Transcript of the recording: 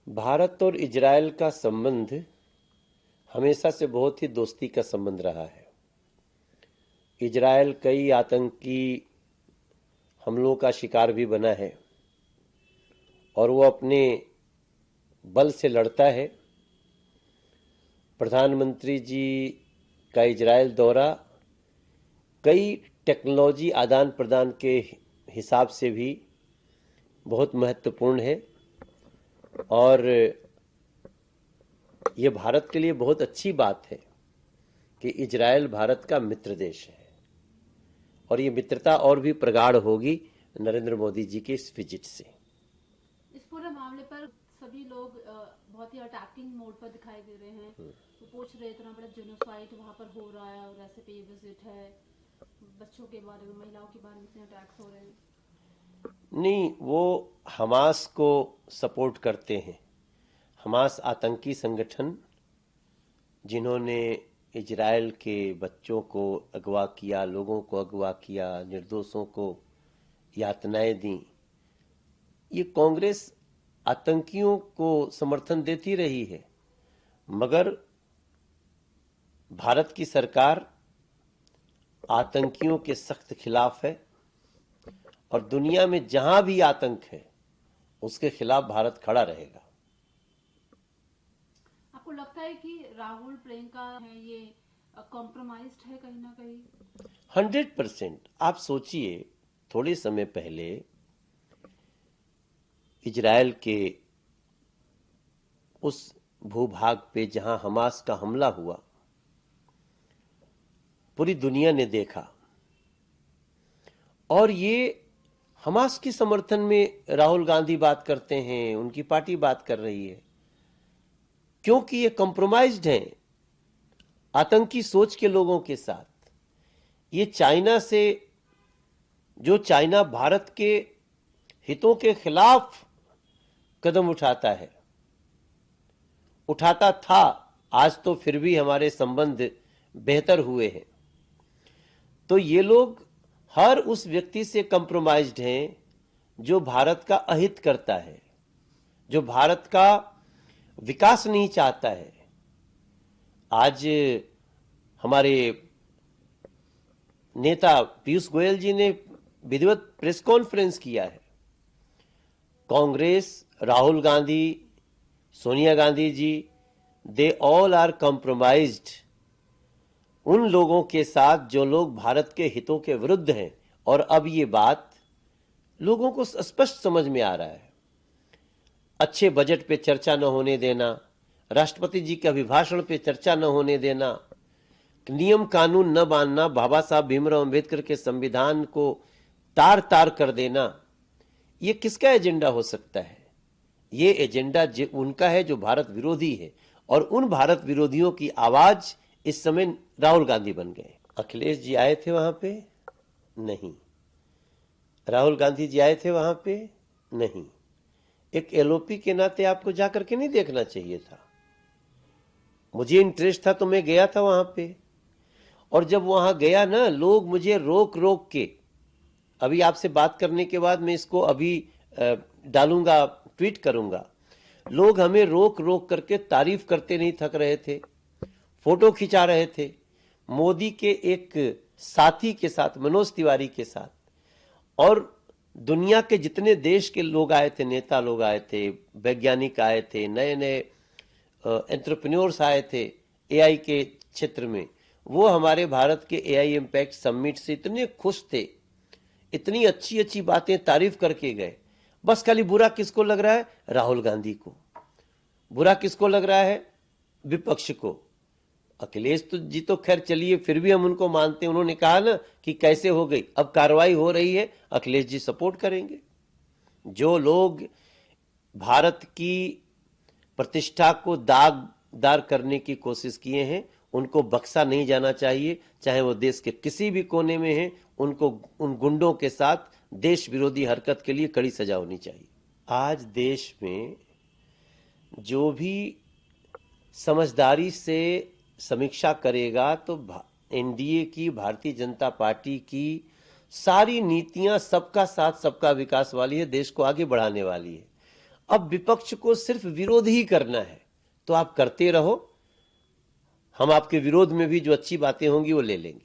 भारत और इजरायल का संबंध हमेशा से बहुत ही दोस्ती का संबंध रहा है। इजरायल कई आतंकी हमलों का शिकार भी बना है और वो अपने बल से लड़ता है। प्रधानमंत्री जी का इजरायल दौरा कई टेक्नोलॉजी आदान प्रदान के हिसाब से भी बहुत महत्वपूर्ण है और ये भारत के लिए बहुत अच्छी बात है कि इजरायल भारत का मित्र देश है और ये मित्रता और भी प्रगाढ़ होगी नरेंद्र मोदी जी के इस विजिट से। इस पूरे मामले पर सभी लोग बहुत ही अटैकिंग मोड पर दिखाई दे रहे हैं। तो पूछ रहे इतना बड़ा जेनोसाइड वहाँ पर हो रहा है और ऐसे पे ये विजिट है, बच्चों के बारे में, महिलाओं के बारे में इतने अटैक्स हो रहे हैं। नहीं, वो हमास को सपोर्ट करते हैं। हमास आतंकी संगठन जिन्होंने इजरायल के बच्चों को अगवा किया, लोगों को अगवा किया, निर्दोषों को यातनाएं दी, ये कांग्रेस आतंकियों को समर्थन देती रही है। मगर भारत की सरकार आतंकियों के सख्त खिलाफ है और दुनिया में जहां भी आतंक है उसके खिलाफ भारत खड़ा रहेगा। आपको लगता है कि राहुल प्रियंका है ये कॉम्प्रोमाइज्ड है कहीं ना कहीं? 100%। आप सोचिए, थोड़े समय पहले इजरायल के उस भूभाग पे जहां हमास का हमला हुआ, पूरी दुनिया ने देखा और ये हमास के समर्थन में राहुल गांधी बात करते हैं, उनकी पार्टी बात कर रही है, क्योंकि ये कॉम्प्रोमाइज्ड हैं आतंकी सोच के लोगों के साथ। ये चाइना से, जो चाइना भारत के हितों के खिलाफ कदम उठाता है, उठाता था, आज तो फिर भी हमारे संबंध बेहतर हुए हैं। तो ये लोग हर उस व्यक्ति से कॉम्प्रोमाइज्ड हैं जो भारत का अहित करता है, जो भारत का विकास नहीं चाहता है। आज हमारे नेता पीयूष गोयल जी ने विधिवत प्रेस कॉन्फ्रेंस किया है। Congress, Rahul Gandhi, Sonia Gandhi ji, they all are compromised उन लोगों के साथ जो लोग भारत के हितों के विरुद्ध हैं। और अब ये बात लोगों को स्पष्ट समझ में आ रहा है। अच्छे बजट पे चर्चा न होने देना, राष्ट्रपति जी के अभिभाषण पे चर्चा न होने देना, नियम कानून न मानना, बाबा साहब भीमराव अंबेडकर के संविधान को तार तार कर देना, ये किसका एजेंडा हो सकता है? ये एजेंडा उनका है जो भारत विरोधी है और उन भारत विरोधियों की आवाज इस समय राहुल गांधी बन गए। अखिलेश जी आए थे वहां पे? नहीं। राहुल गांधी जी आए थे वहां पे? नहीं। एक एलओपी के नाते आपको जाकर के नहीं देखना चाहिए था? मुझे इंटरेस्ट था तो मैं गया था वहां पे। और जब वहां गया ना, लोग मुझे रोक रोक के, अभी आपसे बात करने के बाद मैं इसको अभी डालूंगा, ट्वीट करूंगा, लोग हमें रोक रोक करके तारीफ करते नहीं थक रहे थे, फोटो खिंचा रहे थे मोदी के एक साथी के साथ, मनोज तिवारी के साथ। और दुनिया के जितने देश के लोग आए थे, नेता लोग आए थे, वैज्ञानिक आए थे, नए नए एंटरप्रेन्योर्स आए थे एआई के क्षेत्र में, वो हमारे भारत के एआई इम्पैक्ट समिट से इतने खुश थे, इतनी अच्छी अच्छी बातें तारीफ करके गए। बस खाली बुरा किसको लग रहा है? राहुल गांधी को। बुरा किसको लग रहा है? विपक्ष को। अखिलेश जी तो खैर चलिए, फिर भी हम उनको मानते हैं। उन्होंने कहा ना कि कैसे हो गई, अब कार्रवाई हो रही है, अखिलेश जी सपोर्ट करेंगे। जो लोग भारत की प्रतिष्ठा को दागदार करने की कोशिश किए हैं, उनको बख्शा नहीं जाना चाहिए, चाहे वो देश के किसी भी कोने में हैं। उनको, उन गुंडों के साथ देश विरोधी हरकत के लिए कड़ी सजा होनी चाहिए। आज देश में जो भी समझदारी से समीक्षा करेगा तो एनडीए की, भारतीय जनता पार्टी की सारी नीतियां सबका साथ सबका विकास वाली है, देश को आगे बढ़ाने वाली है। अब विपक्ष को सिर्फ विरोध ही करना है, तो आप करते रहो, हम आपके विरोध में भी जो अच्छी बातें होंगी वो ले लेंगे।